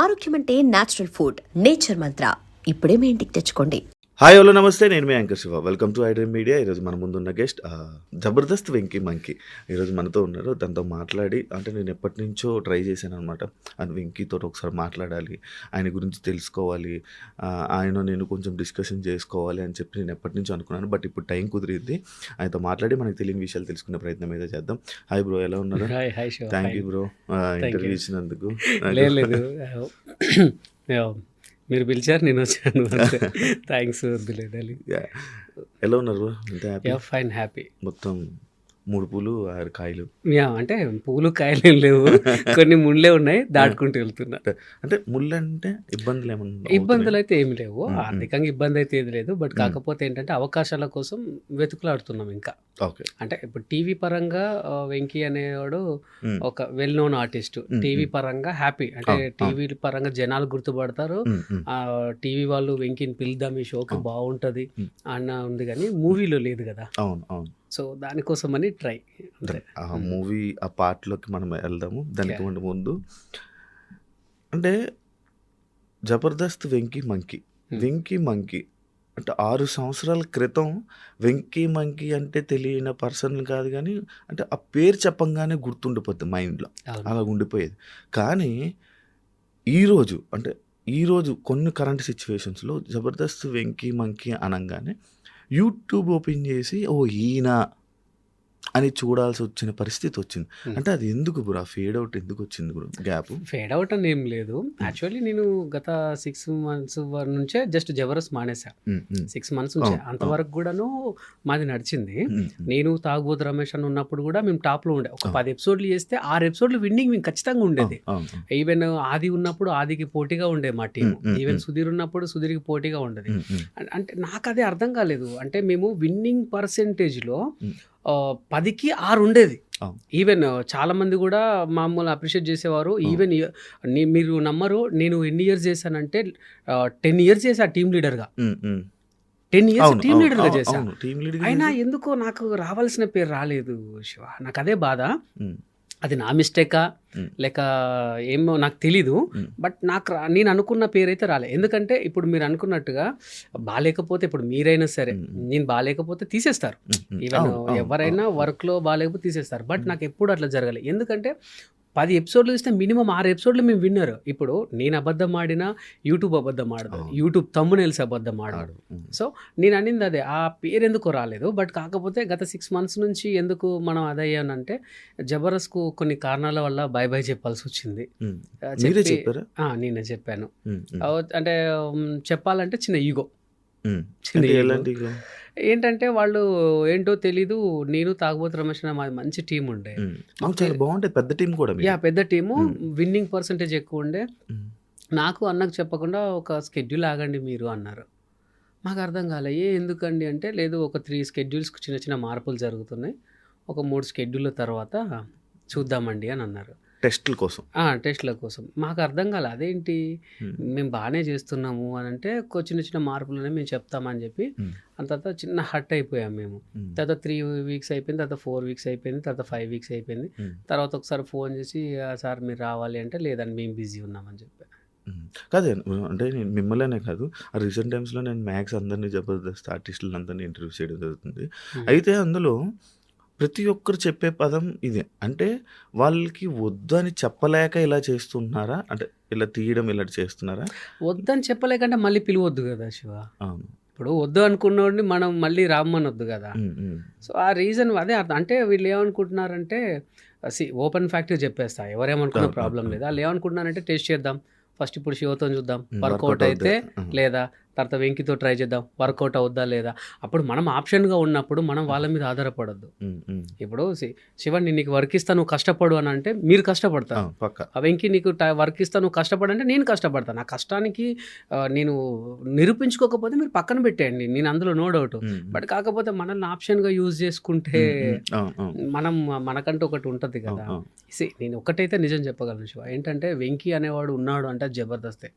ఆరోగ్యం అంటే natural food. Nature మంత్ర ఇప్పుడే మీ ఇంటికి తెచ్చుకోండి. హాయ్ హలో నమస్తే, నేను మీ anchor Shiva. Welcome to iDream media. ఈరోజు మన ముందున్న గెస్ట్ జబర్దస్త్ వెంకీ మంకీ ఈరోజు మనతో ఉన్నారు. దాంతో మాట్లాడి, అంటే నేను ఎప్పటి నుంచో ట్రై చేశాను అనమాట. అండ్ వెంకీతో ఒకసారి మాట్లాడాలి, ఆయన గురించి తెలుసుకోవాలి, ఆయన నేను కొంచెం డిస్కషన్ చేసుకోవాలి అని చెప్పి నేను ఎప్పటి నుంచో అనుకున్నాను. బట్ ఇప్పుడు టైం కుదిరింది. ఆయనతో మాట్లాడి మనకు తెలియని విషయాలు తెలుసుకునే ప్రయత్నం ఏదో చేద్దాం. హాయ్ బ్రో, ఎలా ఉన్నారు? థ్యాంక్ యూ బ్రో ఇంటర్వ్యూ ఇచ్చినందుకు. లేదు మీరు పిలిచారు, నేను వచ్చాను. థ్యాంక్స్. ఎలా ఉన్నారు బ్రో? అంతే హ్యాపీ? Fine, happy. మొత్తం 3 పూలు 6 కాయలు. అంటే పూలు కాయలు ఏం లేవు, కొన్ని ముళ్ళే ఉన్నాయి, దాటుకుంటూ వెళ్తున్నా. అంటే ముళ్ళు అంటే ఇబ్బందులు ఏమన్నా? ఇబ్బందులు అయితే ఏమి లేవు, ఆర్థికంగా ఇబ్బంది అయితే ఏది లేదు. బట్ కాకపోతే ఏంటంటే అవకాశాల కోసం వెతుకులాడుతున్నాం ఇంకా. ఓకే. అంటే ఇప్పుడు టీవీ పరంగా వెంకీ అనేవాడు ఒక వెల్ నోన్ ఆర్టిస్ట్. టీవీ పరంగా హ్యాపీ, అంటే టీవీ పరంగా జనాలు గుర్తుపడతారు. టీవీ వాళ్ళు వెంకీని పిలుద్దాం, ఈ షోకి బాగుంటది అన్న ఉంది, కానీ మూవీలో లేదు కదా. అవును అవును. సో దానికోసమని ట్రై. ఆ మూవీ ఆ పార్ట్లోకి మనం వెళ్దాము. దానికి ముందు అంటే జబర్దస్త్ వెంకీ మంకీ అంటే 6 సంవత్సరాల క్రితం వెంకీ మంకీ అంటే తెలియని పర్సన్ కాదు, కానీ అంటే ఆ పేరు చెప్పంగానే గుర్తుండిపోద్ది మైండ్లో, అలా ఉండిపోయేది. కానీ ఈరోజు కొన్ని కరెంట్ సిచ్యువేషన్స్లో జబర్దస్త్ వెంకీ మంకీ అనగానే యూట్యూబ్ ఓపెన్ చేసి ఈయన అని చూడాల్సి వచ్చిన పరిస్థితి వచ్చింది. అంటే అది ఎందుకు బ్రో? ఫేడ్ అవుట్ ఎందుకు వచ్చింది బ్రో? గ్యాప్ ఫేడ్ అవుట్ అని ఏం లేదు. యాక్చువల్లీ నేను గత 6 months నుంచే జస్ట్ జబర్దస్త్ మానేసా. 6 months నుంచే, అంతవరకు కూడాను మాది నడిచింది. నేను తాగుబోతు రమేష్ అని ఉన్నప్పుడు కూడా మేము టాప్లో ఉండే. ఒక 10 episodes చేస్తే 6 episodes విన్నింగ్ మేము ఖచ్చితంగా ఉండేది. ఈవెన్ ఆది ఉన్నప్పుడు ఆదికి పోటీగా ఉండే మా టీం. ఈవెన్ సుధీర్ ఉన్నప్పుడు సుధీర్కి పోటీగా ఉండేది. అంటే నాకు అదే అర్థం కాలేదు. అంటే మేము విన్నింగ్ పర్సెంటేజ్లో 10కి 6 ఉండేది. ఈవెన్ చాలా మంది కూడా మామూలు అప్రిషియేట్ చేసేవారు. ఈవెన్ మీరు నమ్మరు, నేను ఎన్ని ఇయర్స్ చేశానంటే 10 years చేశా టీమ్ లీడర్గా. 10 years టీమ్ లీడర్గా చేశాను. అయినా ఎందుకో నాకు రావాల్సిన పేరు రాలేదు శివ. నాకు అదే బాధ. అది నా మిస్టేకా లేక ఏమో నాకు తెలీదు. బట్ నేను అనుకున్న పేరు అయితే రాలే. ఎందుకంటే ఇప్పుడు మీరు అనుకున్నట్టుగా బాగాలేకపోతే, ఇప్పుడు మీరైనా సరే నేను బాగాలేకపోతే తీసేస్తారు. ఈవెన్ ఎవరైనా వర్క్లో బాగాలేకపోతే తీసేస్తారు. బట్ నాకు ఎప్పుడు అట్లా జరగలేదు. ఎందుకంటే 10 episodes ఇస్తే మినిమం 6 episodes మేము విన్నర్. ఇప్పుడు నేను అబద్ధం ఆడినా యూట్యూబ్ అబద్ధం ఆడదు, యూట్యూబ్ థంబ్నెయిల్స్ అబద్ధం ఆడదు. సో నేను అనింది అదే, ఆ పేరు ఎందుకు రాలేదు. బట్ కాకపోతే గత 6 months నుంచి ఎందుకు మనం అదయ్యానంటే జబర్దస్త్కు కొన్ని కారణాల వల్ల బై చెప్పాల్సి వచ్చింది. నేనే చెప్పాను. అంటే చెప్పాలంటే చిన్న ఈగో. ఏంటంటే వాళ్ళు ఏంటో తెలీదు. నేను తాగుబోతు రమేష్ మాది మంచి టీం ఉండే, చాలా బాగుంటుంది, పెద్ద టీం కూడా. పెద్ద టీము, విన్నింగ్ పర్సంటేజ్ ఎక్కువ ఉండే. నాకు అన్నకు చెప్పకుండా ఒక స్కెడ్యూల్ ఆగండి మీరు అన్నారు. మాకు అర్థం కాలే, ఎందుకండి అంటే, లేదు ఒక 3 schedules చిన్న చిన్న మార్పులు జరుగుతున్నాయి, ఒక 3 schedules తర్వాత చూద్దామండి అని అన్నారు. టెస్ట్ల కోసం. మాకు అర్థం కాలే, అదేంటి మేము బాగానే చేస్తున్నాము అని అంటే చిన్న చిన్న మార్పులనే మేము చెప్తామని చెప్పి తర్వాత చిన్న హట్ అయిపోయాం మేము. తర్వాత 3 weeks అయిపోయింది, తర్వాత 4 weeks అయిపోయింది, తర్వాత 5 weeks అయిపోయింది. తర్వాత ఒకసారి ఫోన్ చేసి సార్ మీరు రావాలి అంటే, లేదండి మేము బిజీ ఉన్నామని చెప్పాను. కాదే, అంటే నేను మిమ్మల్నే కాదు, రీసెంట్ టైమ్స్లో నేను మ్యాక్స్ అందరినీ జబర్దస్త్ ఆర్టిస్టులను అందరినీ ఇంటర్వ్యూ చేయడం జరుగుతుంది. అయితే అందులో ప్రతి ఒక్కరు చెప్పే పదం ఇదే. అంటే వాళ్ళకి వద్దని చెప్పలేక ఇలా చేస్తున్నారా, అంటే ఇలా తీయడం ఇలా చేస్తున్నారా? వద్దని చెప్పలేకంటే మళ్ళీ పిలవద్దు కదా శివ. ఇప్పుడు వద్దు అనుకున్నోడిని మనం మళ్ళీ రామ్మనొద్దు కదా. సో ఆ రీజన్ అదే. అంటే వీళ్ళు ఏమనుకుంటున్నారంటే, ఓపెన్ ఫ్యాక్టరీ చెప్పేస్తా, ఎవరేమనుకున్న ప్రాబ్లం లేదు. వాళ్ళు ఏమనుకుంటున్నారంటే, టెస్ట్ చేద్దాం ఫస్ట్, ఇప్పుడు శివతో చూద్దాం, వర్కౌట్ అయితే లేదా తర్వాత వెంకీతో ట్రై చేద్దాం, వర్కౌట్ అవుద్దా లేదా. అప్పుడు మనం ఆప్షన్గా ఉన్నప్పుడు మనం వాళ్ళ మీద ఆధారపడద్దు. ఇప్పుడు శివ నీకు వర్క్ ఇస్తా నువ్వు కష్టపడు అని అంటే మీరు కష్టపడతాను, ఆ వెంకీ నీకు వర్క్ ఇస్తా నువ్వు కష్టపడంటే నేను కష్టపడతాను. ఆ కష్టానికి నేను నిరూపించుకోకపోతే మీరు పక్కన పెట్టేయండి, నేను అందులో నో డౌట్. బట్ కాకపోతే మనల్ని ఆప్షన్గా యూజ్ చేసుకుంటే మనం మనకంటూ ఒకటి ఉంటుంది కదా. నేను ఒకటైతే నిజం చెప్పగలను శివ, ఏంటంటే వెంకీ అనేవాడు ఉన్నాడు అంటే జబర్దస్తే.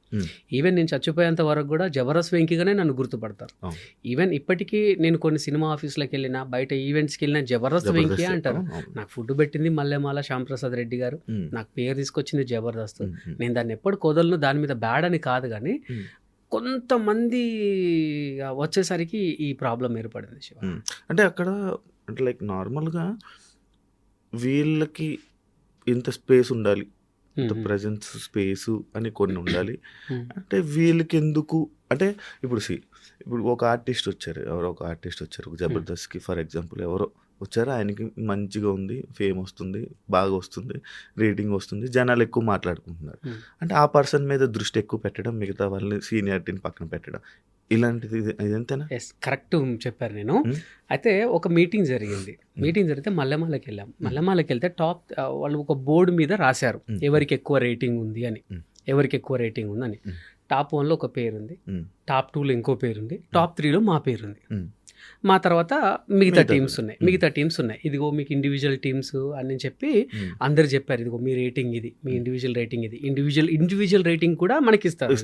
ఈవెన్ నేను చచ్చిపోయేంత వరకు కూడా జబర్దస్త్ జబర్దస్త్ వెంకీగానే నన్ను గుర్తుపడతారు. అవును. ఈవెన్ ఇప్పటికీ నేను కొన్ని సినిమా ఆఫీసులకు వెళ్ళినా, బయట ఈవెంట్స్కి వెళ్ళినా జబర్దస్త్ వెంకీ అంటారు. నాకు ఫుడ్ పెట్టింది మల్లెమాల శ్యాంప్రసాద్ రెడ్డి గారు, నాకు పేరు తీసుకొచ్చింది జబర్దస్త్. నేను దాన్ని ఎప్పుడు కొదలను, దాని మీద బ్యాడ్ అని కాదు, కానీ కొంతమంది వచ్చేసరికి ఈ ప్రాబ్లం ఏర్పడింది శివ. అంటే అక్కడ అంటే లైక్ నార్మల్గా వీళ్ళకి ఇంత స్పేస్ ఉండాలి, ఇంత ప్రజెన్స్ స్పేసు అని కొన్ని ఉండాలి. అంటే వీళ్ళకి ఎందుకు అంటే ఇప్పుడు ఒక ఆర్టిస్ట్ వచ్చారు, ఒక జబర్దస్త్కి ఫర్ ఎగ్జాంపుల్ ఎవరో వచ్చారు, ఆయనకి మంచిగా ఉంది, ఫేమ్ వస్తుంది, బాగా వస్తుంది, రేటింగ్ వస్తుంది, జనాలు ఎక్కువ మాట్లాడుకుంటున్నారు. అంటే ఆ పర్సన్ మీద దృష్టి ఎక్కువ పెట్టడం, మిగతా వాళ్ళని సీనియారిటీని పక్కన పెట్టడం, ఇలాంటిది ఇదంతేనా? ఎస్, కరెక్ట్ చెప్పారు. నేను అయితే ఒక మీటింగ్ జరిగితే మల్లెమాలకి వెళ్ళాం. మల్లెమాలకి వెళ్తే వాళ్ళు ఒక బోర్డు మీద రాశారు ఎవరికి ఎక్కువ రేటింగ్ ఉంది అని, టాప్ 1లో ఒక పేరుంది, టాప్ 2లో ఇంకో పేరుంది, టాప్ 3లో మా పేరుంది. మా తర్వాత మిగతా టీమ్స్ ఉన్నాయి. ఇదిగో మీకు ఇండివిజువల్ టీమ్స్ అని చెప్పి అందరు చెప్పారు, ఇదిగో మీ రేటింగ్ ఇది, మీ ఇండివిజువల్ రేటింగ్ ఇది, ఇండివిజువల్ రేటింగ్ కూడా మనకి ఇస్తారు.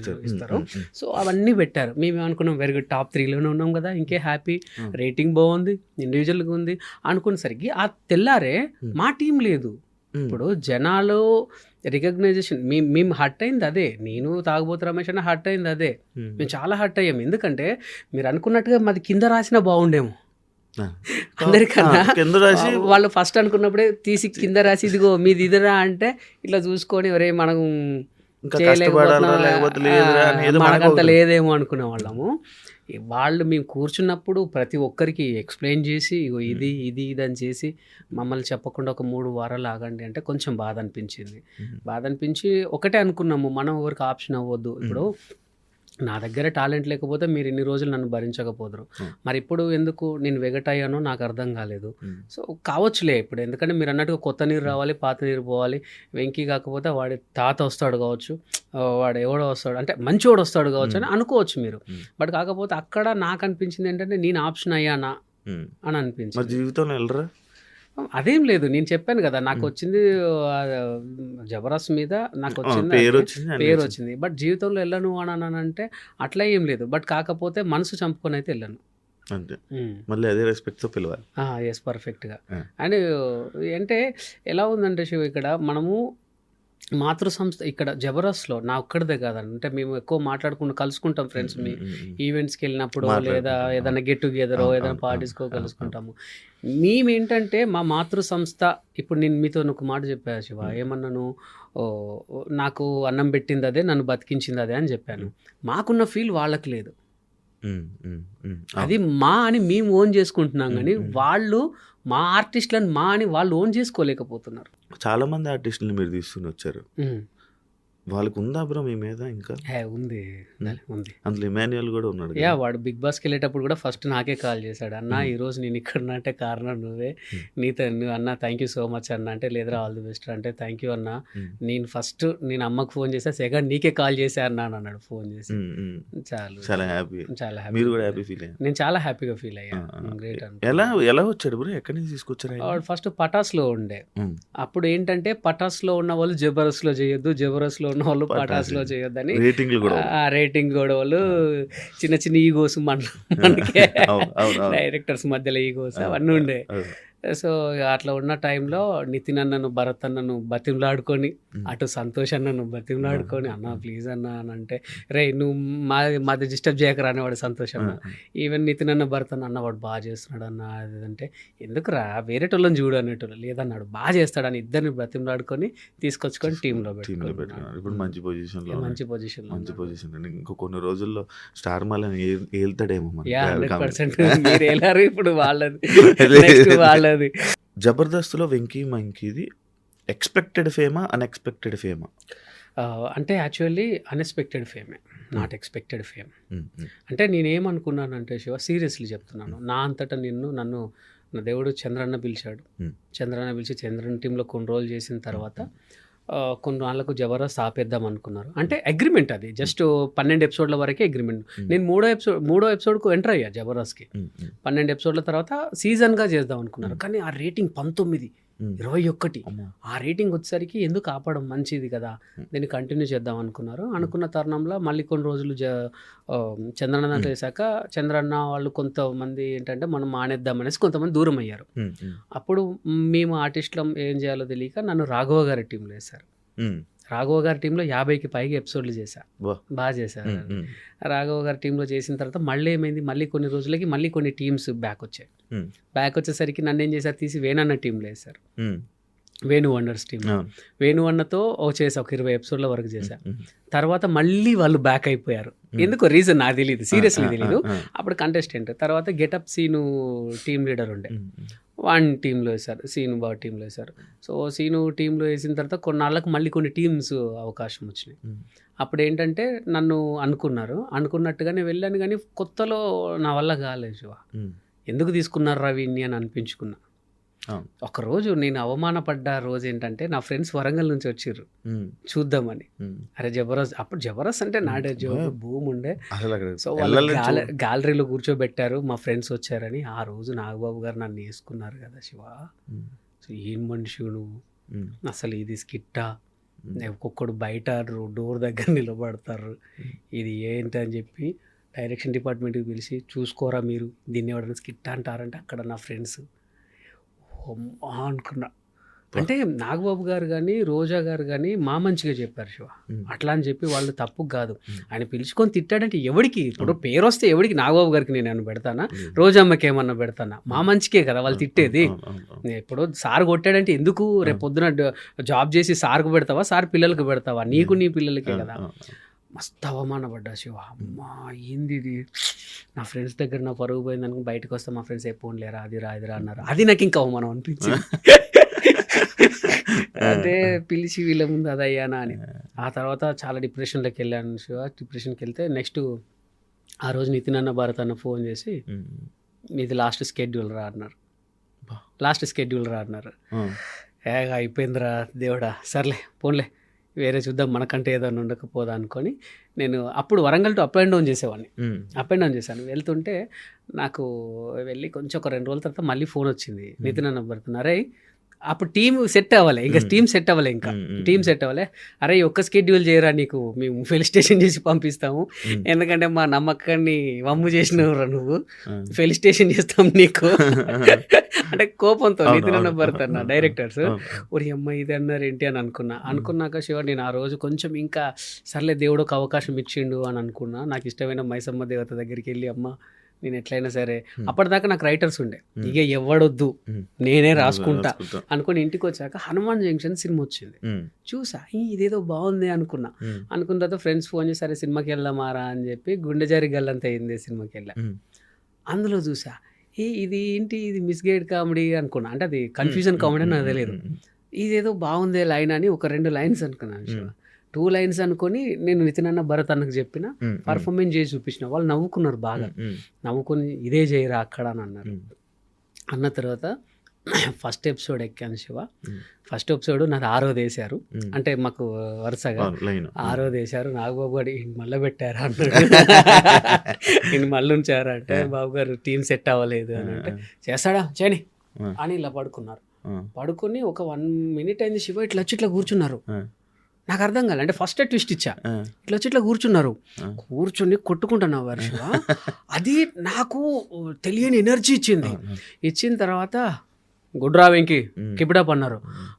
సో అవన్నీ పెట్టారు. మేము అనుకున్నాం వెరీ గుడ్, టాప్ 3లోనే ఉన్నాం కదా, ఇంకే హ్యాపీ, రేటింగ్ బాగుంది, ఇండివిజువల్గా ఉంది అనుకునేసరికి ఆ తెల్లారే మా టీం లేదు. ఇప్పుడు జనాలు రికగ్నైజేషన్ మేము హర్ట్ అయింది అదే, నేను తాగుబోతు రమేష్ అన్న హర్ట్ అయింది అదే, మేము చాలా హర్ట్ అయ్యాం. ఎందుకంటే మీరు అనుకున్నట్టుగా మాది కింద రాసినా బాగుండేమో అందరికన్నా. వాళ్ళు ఫస్ట్ అనుకున్నప్పుడే తీసి కింద రాసి ఇదిగో మీది ఇదిరా అంటే ఇట్లా చూసుకొని ఒరే మనం మనకంత లేదేమో అనుకునే వాళ్ళము. వాళ్ళు మేము కూర్చున్నప్పుడు ప్రతి ఒక్కరికి ఎక్స్ప్లెయిన్ చేసి ఇగో ఇది ఇది ఇది అని చేసి మమ్మల్ని చెప్పకుండా ఒక 3 వారాలు ఆగండి అంటే కొంచెం బాధ అనిపించి ఒకటే అనుకున్నాము, మనం ఎవరికి ఆప్షన్ అవ్వద్దు. ఇప్పుడు నా దగ్గర టాలెంట్ లేకపోతే మీరు ఇన్ని రోజులు నన్ను భరించకపోదురు, మరి ఇప్పుడు ఎందుకు నేను వెగటయ్యానో నాకు అర్థం కాలేదు. సో కావచ్చులే ఇప్పుడు, ఎందుకంటే మీరు అన్నట్టుగా కొత్త నీరు రావాలి, పాత నీరు పోవాలి. వెంకీ కాకపోతే వాడి తాత వస్తాడు కావచ్చు, వాడు ఎవడో వస్తాడు అంటే మంచివాడు వస్తాడు కావచ్చు అని అనుకోవచ్చు మీరు. బట్ కాకపోతే అక్కడ నాకు అనిపించింది ఏంటంటే నేను ఆప్షన్ అయ్యానా అని అనిపించింది. జీవితంలో వెళ్ళరా అదేం లేదు, నేను చెప్పాను కదా నాకు వచ్చింది జబర్దస్త్ మీద, నాకు వచ్చింది పేరు వచ్చింది. బట్ జీవితంలో వెళ్ళను అని అంటే అట్లా ఏం లేదు. బట్ కాకపోతే మనసు చంపుకొని అయితే వెళ్ళను. మళ్ళీ అదే రెస్పెక్ట్తో పిలవాలి. ఎస్, పర్ఫెక్ట్గా. అండ్ అంటే ఎలా ఉందంటే శివ, ఇక్కడ మనము మాతృ సంస్థ ఇక్కడ జబర్దస్త్లో నా ఒక్కడిదే కాదండి, అంటే మేము ఎక్కువ మాట్లాడుకుంటూ కలుసుకుంటాం ఫ్రెండ్స్, మీ ఈవెంట్స్కి వెళ్ళినప్పుడు లేదా ఏదైనా గెట్ టుగెదర్ ఏదైనా పార్టీస్కో కలుసుకుంటాము. మేమేంటంటే మా మాతృ సంస్థ, ఇప్పుడు నేను మీతో ఒక మాట చెప్పాను శివ, ఏమన్నాను, నాకు అన్నం పెట్టింది అదే, నన్ను బతికించింది అదే అని చెప్పాను. మాకున్న ఫీల్ వాళ్ళకి లేదు. అది మా అని మేము ఓన్ చేసుకుంటున్నాం, కానీ వాళ్ళు మా ఆర్టిస్టులను మా అని వాళ్ళు ఓన్ చేసుకోలేకపోతున్నారు. చాలా మంది ఆర్టిస్టులు మీరు తీసుకుని వచ్చారు, వాళ్ళకు ఉందా బ్రో మీ మీద? ఇంకా ఉంది అందులో ఇమాన్యుయల్ కూడా ఉన్నాడు. వాడు బిగ్ బాస్కి వెళ్ళేటప్పుడు కూడా ఫస్ట్ నాకే కాల్ చేశాడు, అన్న ఈరోజు నేను ఇక్కడ అంటే కారణం నువ్వే, నువ్వు అన్న థ్యాంక్ యూ సో మచ్ అన్న అంటే, లేదురా ఆల్ ది బెస్ట్ అంటే థ్యాంక్ యూ అన్న, నేను ఫస్ట్ నేను అమ్మకు ఫోన్ చేసా, సెకండ్ నీకే కాల్ చేసా అన్న అని అన్నాడు ఫోన్ చేసి. చాలా హ్యాపీ. మీరు కూడా హ్యాపీ ఫీల్ అయ్యారు? నేను చాలా హ్యాపీగా ఫీల్ అయ్యాను. గ్రేట్. ఎలా వచ్చాడు బ్రో, ఎక్కడి నుంచి తీసుకొచ్చారు? వాడు ఫస్ట్ పటాస్లో ఉండే, అప్పుడు ఏంటంటే పటాస్లో ఉన్న వాళ్ళు జబర్దస్త్లో చేయొద్దు, జబర్దస్త్లో ఉన్న వాళ్ళు పటాస్లో చేయొద్దని రేటింగ్ గొడవలు, చిన్న చిన్న ఈగోస్ మనకి డైరెక్టర్స్ మధ్యలో ఈగోస్ అవన్నీ ఉండే. సో అట్లా ఉన్న టైంలో నితిన్ అన్నను, భరత్ అన్నను బతిమలాడుకొని, అటు సంతోష్ అన్నను బతిమలాడుకొని, అన్న ప్లీజ్ అన్న అని అంటే, రే నువ్వు మాది డిస్టర్బ్ చేయకరా అనేవాడు సంతోష్ అన్న. ఈవెన్ నితిన్ అన్న, భరత్ అన్న వాడు బాగా చేస్తున్నాడు అన్న అది అంటే, ఎందుకురా వేరే వాళ్ళని చూడు అనేటోళ్ళు, లేదన్నాడు బాగా చేస్తాడని ఇద్దరిని బతిమలాడుకొని తీసుకొచ్చుకొని టీంలో పెట్టుకున్నాడు. ఇప్పుడు మంచి పొజిషన్. ఇంకో కొన్ని రోజుల్లో స్టార్ మాలని ఏళ్తాడేమో. 100% మీరు వెళ్ళారు ఇప్పుడు వాళ్ళది. జబర్దస్త్లో వెంకీ మంకీది ఎక్స్పెక్టెడ్ ఫేమా, అన్ఎక్స్పెక్టెడ్ ఫేమా? అంటే యాక్చువల్లీ అన్ఎక్స్పెక్టెడ్ ఫేమే, నాట్ ఎక్స్పెక్టెడ్ ఫేమ్. అంటే నేనేమనుకున్నానంటే శివ, సీరియస్లీ చెప్తున్నాను, నా అంతటా నన్ను నా దేవుడు చంద్రన్న పిలిచాడు. చంద్రన్న పిలిచి చంద్రన్న టీంలో కొన్ని రోజులు చేసిన తర్వాత కొన్ని వాళ్ళకు జబర్దస్త్ ఆపేద్దాం అనుకున్నారు. అంటే అగ్రిమెంట్ అది జస్ట్ 12 ఎపిసోడ్ల వరకే అగ్రిమెంట్. నేను మూడో ఎపిసోడ్కు ఎంటర్ అయ్యా జబర్దస్త్కి. 12 ఎపిసోడ్ల తర్వాత సీజన్గా చేద్దాం అనుకున్నారు, కానీ ఆ రేటింగ్ 19 21. ఆ రేటింగ్ వచ్చేసరికి ఎందుకు ఆపడం, మంచిది కదా, దీన్ని కంటిన్యూ చేద్దాం అనుకున్నారు. అనుకున్న తరుణంలో మళ్ళీ కొన్ని రోజులు చంద్రన్న దాంట్లో వేసాక చంద్రన్న వాళ్ళు కొంతమంది ఏంటంటే మనం మానేద్దాం అనేసి కొంతమంది దూరం అయ్యారు. అప్పుడు మేము ఆర్టిస్టులం ఏం చేయాలో తెలియక నన్ను రాఘవ గారి టీంలో వేశారు. రాఘవ గారి టీంలో 50కి పైగా ఎపిసోడ్లు చేశా, బాగా చేశారు. రాఘవ గారి టీంలో చేసిన తర్వాత మళ్ళీ ఏమైంది, మళ్ళీ కొన్ని రోజులకి మళ్ళీ కొన్ని టీమ్స్ బ్యాక్ వచ్చాయి. బ్యాక్ వచ్చేసరికి నన్ను ఏం చేశారు, తీసి వేణన్న టీంలో వేశారు. Venu wonders team. వేణు అన్నతో చేసా, ఒక 20 ఎపిసోడ్ల వరకు చేశా. తర్వాత మళ్ళీ వాళ్ళు బ్యాక్ అయిపోయారు. ఎందుకో రీజన్ నాకు తెలియదు, సీరియస్లీ తెలియదు. అప్పుడు కంటెస్టెంట్ తర్వాత గెటప్ సీను టీమ్ లీడర్ ఉండే, వాన్ టీంలో వేశారు, సీను బాబు టీంలో వేశారు. సో సీను టీంలో వేసిన తర్వాత కొన్నాళ్ళకు మళ్ళీ కొన్ని టీమ్స్ అవకాశం వచ్చినాయి. అప్పుడు ఏంటంటే నన్ను అనుకున్నట్టుగానే వెళ్ళాను, కానీ కొత్తలో నా వల్ల కాలేదు శివ. ఎందుకు తీసుకున్నారు రవిని అని అనిపించుకున్నా. ఒకరోజు నేను అవమానపడ్డ రోజు ఏంటంటే, నా ఫ్రెండ్స్ వరంగల్ నుంచి వచ్చిర్రు చూద్దామని. అరే జబర్దస్త్, అప్పుడు జబర్దస్త్ అంటే నాడే భూమి ఉండే. సో వాళ్ళు గ్యాలరీలో కూర్చోబెట్టారు, మా ఫ్రెండ్స్ వచ్చారని. ఆ రోజు నాగబాబు గారు నన్ను వేసుకున్నారు కదా శివ. సో ఏం మనిషి నువ్వు, అసలు ఇది స్కిట్టా, ఒక్కొక్కడు బయట డోర్ దగ్గర నిలబడతారు, ఇది ఏంటి అని చెప్పి డైరెక్షన్ డిపార్ట్మెంట్కి పిలిచి, చూసుకోరా మీరు దీన్ని ఎవరైనా స్కిట్ అంటారంటే అక్కడ నా ఫ్రెండ్స్ అనుకున్నా. అంటే నాగబాబు గారు కానీ రోజా గారు కానీ మా మంచిగా చెప్పారు శివ. అట్లా అని చెప్పి వాళ్ళు తప్పు కాదు, ఆయన పిలుచుకొని తిట్టాడంటే ఎవరికి, ఇప్పుడు పేరు వస్తే ఎవరికి, నాగబాబు గారికి నేను ఏమన్నా పెడతానా, రోజమ్మకి ఏమన్నా పెడతానా, మా మంచికే కదా వాళ్ళు తిట్టేది. ఇప్పుడు సార్ కొట్టాడంటే ఎందుకు, రేపు పొద్దున జాబ్ చేసి సార్కు పెడతావా, సార్ పిల్లలకు పెడతావా, నీకు నీ పిల్లలకే కదా. మస్తు అవమానపడ్డా శివ. అమ్మా ఏంది ఇది, నా ఫ్రెండ్స్ దగ్గర నా పరుగు పోయింది అనుకుని బయటకు వస్తే మా ఫ్రెండ్స్ ఎప్పుడు లేరా, అది రా అన్నారు. అది నాకు ఇంకా అవమానం అనిపించింది. అదే పిలిచి వీళ్ళ ముందు అదయ్యానా అని. ఆ తర్వాత చాలా డిప్రెషన్లోకి వెళ్ళాను శివ. డిప్రెషన్కి వెళ్తే నెక్స్ట్ ఆ రోజు నితిన్ అన్న భారత్ అన్న ఫోన్ చేసి, మీది లాస్ట్ స్కెడ్యూల్ రా అన్నారు. అయిపోయిందిరా దేవుడా, సర్లే పోన్లే వేరే చూద్దాం, మనకంటే ఏదైనా ఉండకపోదా అనుకొని నేను అప్పుడు Warangal to up and down చేశాను. వెళ్తుంటే నాకు వెళ్ళి కొంచెం ఒక 2 రోజుల తర్వాత మళ్ళీ ఫోన్ వచ్చింది, నితిన్ అన్న పడుతున్నారే. అప్పుడు టీం సెట్ అవ్వాలి, టీం సెట్ అవ్వాలి. అరే ఒక్క స్కెడ్యూల్ చేయరా, నీకు మేము ఫెలిస్టేషన్ చేసి పంపిస్తాము, ఎందుకంటే మా నమ్మకాన్ని వమ్ము చేసినవురా నువ్వు, ఫెలిస్టేషన్ చేస్తాం నీకు అంటే కోపంతో నితిన్ అన్న పడుతున్నా డైరెక్టర్స్. ఒరి అమ్మ ఇది అన్నారు ఏంటి అని అనుకున్నాక శివ నేను ఆ రోజు కొంచెం ఇంకా సర్లే దేవుడు ఒక అవకాశం ఇచ్చిండు అని అనుకున్నా. నాకు ఇష్టమైన మైసమ్మ దేవత దగ్గరికి వెళ్ళి, అమ్మ నేను ఎట్లయినా సరే, అప్పటిదాకా నాకు రైటర్స్ ఉండే, ఇక ఎవడొద్దు నేనే రాసుకుంటా అనుకుని ఇంటికి వచ్చాక హనుమాన్ జంక్షన్ సినిమా వచ్చింది. చూసా, ఇదేదో బాగుంది అనుకున్న తర్వాత ఫ్రెండ్స్ ఫోన్ చేసి సరే సినిమాకి వెళ్దామారా అని చెప్పి గుండె జారి గల్లంత అయింది సినిమాకి వెళ్ళా. అందులో చూసా, ఇది ఏంటి, ఇది మిస్గైడ్ కామెడీ అనుకున్నా, అంటే అది కన్ఫ్యూజన్ కామెడీ నాకు తెలియదు. ఇదేదో బాగుందే లైన్ అని ఒక 2 లైన్స్ అనుకున్నాను. 2 లైన్స్ అనుకొని నేను నితిన్ అన్న భరత్ అన్నకు చెప్పిన, పర్ఫార్మెన్స్ చేసి చూపించిన. వాళ్ళు నవ్వుకున్నారు బాగా, నవ్వుకొని ఇదే చేయరా అక్కడ అని అన్నారు. అన్న తర్వాత ఫస్ట్ ఎపిసోడ్ ఎక్కాను శివ. ఫస్ట్ ఎపిసోడ్ నాది 6వ వేశారు, అంటే మాకు వరుసగా 6వ వేశారు. నాగబాబు గారు మళ్ళీ పెట్టారా అన్నాడు, ఈయన మళ్ళీ ఉంచారా అంటే, బాబు గారు టీం సెట్ అవ్వలేదు అని అంటే, చేస్తాడా చేయని అని ఇలా పడుకొని ఒక 1 minute అయింది శివ. ఇట్లా కూర్చున్నారు, నాకు అర్థం కాలే, అంటే ఫస్ట్ ట్విస్ట్ ఇచ్చా, ఇట్లా కూర్చొని కొట్టుకుంటున్నావు వర్ష. అది నాకు తెలియని ఎనర్జీ ఇచ్చిన తర్వాత గుడ్రా వెంకి కిపిడప్ అన్నారు.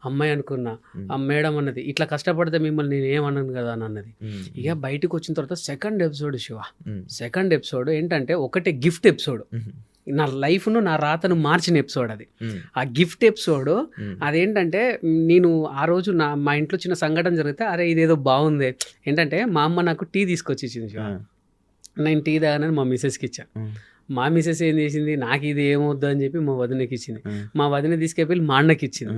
అమ్మాయి అనుకున్నా, ఆ మేడం అన్నది ఇట్లా కష్టపడితే మిమ్మల్ని నేను ఏమన్నాను కదా అని అన్నది. ఇక బయటకు వచ్చిన తర్వాత సెకండ్ ఎపిసోడ్ ఏంటంటే ఒకటే గిఫ్ట్ ఎపిసోడ్, నా లైఫ్ను నా రాతను మార్చిన ఎపిసోడ్ అది. ఆ గిఫ్ట్ ఎపిసోడ్ అదేంటంటే, నేను ఆ రోజు మా ఇంట్లో చిన్న సంఘటన జరిగితే, అరే ఇదేదో బాగుంది ఏంటంటే, మా అమ్మ నాకు టీ తీసుకొచ్చి ఇచ్చింది. నేను టీ తాగానని మా మిసెస్కి ఇచ్చాను. మా మిసెస్ ఏం చేసింది, నాకు ఇది ఏమవుద్దు అని చెప్పి మా వదినకి ఇచ్చింది. మా వదిన తీసుకెళ్ళి మా అన్నకి ఇచ్చింది.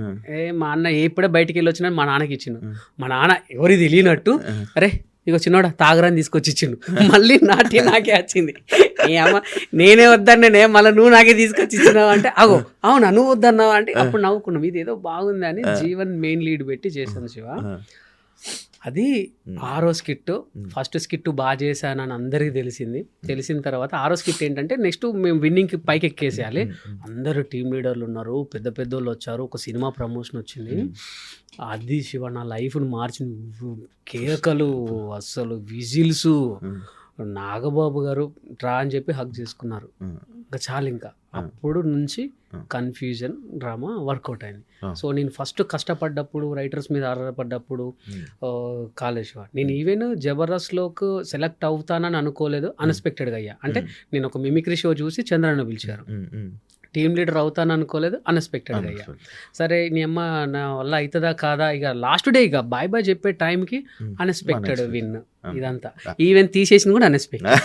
మా అన్న ఎప్పుడే బయటికి వెళ్ళి వచ్చినా మా నాన్నకి ఇచ్చిండు. మా నాన్న ఎవరికి తెలియనట్టు, అరే ఇక చిన్నోడా తాగరాని తీసుకొచ్చి ఇచ్చిండు. మళ్ళీ నాకే వచ్చింది. అమ్మ నేనే వద్దన్నే, మళ్ళీ నువ్వు నాకే తీసుకొచ్చి ఇచ్చినావు అంటే, అగో అవునా నువ్వు వద్దన్నావు అంటే, అప్పుడు నవ్వుకున్నాం. ఇది ఏదో బాగుంది అని జీవన్ మెయిన్ లీడ్ పెట్టి చేశాను శివ. అది ఆరో స్కిట్. ఫస్ట్ స్కిట్ బాగా చేశానని అందరికీ తెలిసింది. తెలిసిన తర్వాత ఆరో స్కిట్ ఏంటంటే నెక్స్ట్ మేము విన్నింగ్కి పైకి ఎక్కేసేయాలి. అందరూ టీం లీడర్లు ఉన్నారు, పెద్ద పెద్దోళ్ళు వచ్చారు, ఒక సినిమా ప్రమోషన్ వచ్చింది. అది శివ నా లైఫ్ని మార్చిన కేకలు, అస్సలు విజిల్స్. నాగబాబు గారు రా అని చెప్పి హక్ చేసుకున్నారు. ఇంకా చాలు. ఇంకా అప్పుడు నుంచి కన్ఫ్యూజన్ డ్రామా వర్కౌట్ అయింది. సో నేను ఫస్ట్ కష్టపడ్డప్పుడు, రైటర్స్ మీద ఆధారపడ్డప్పుడు కాళేశ్వ నేను ఈవెన్ జబర్దస్త్లోకి సెలెక్ట్ అవుతానని అనుకోలేదు. అన్ఎక్స్పెక్టెడ్గా అయ్యా. అంటే నేను ఒక మిమిక్రీ షో చూసి చంద్రన్న పిలిచారు. టీమ్ లీడర్ అవుతాను అనుకోలేదు, అన్ఎక్స్పెక్టెడ్గా అయ్యా. సరే నీ అమ్మ నా వల్ల అవుతుందా కాదా, ఇక లాస్ట్ డే ఇక బాయ్ బాయ్ చెప్పే టైంకి అన్ఎక్స్పెక్టెడ్ విన్. ఇదంతా ఈవెన్ తీసేసింది కూడా అన్ఎక్స్పెక్టెడ్.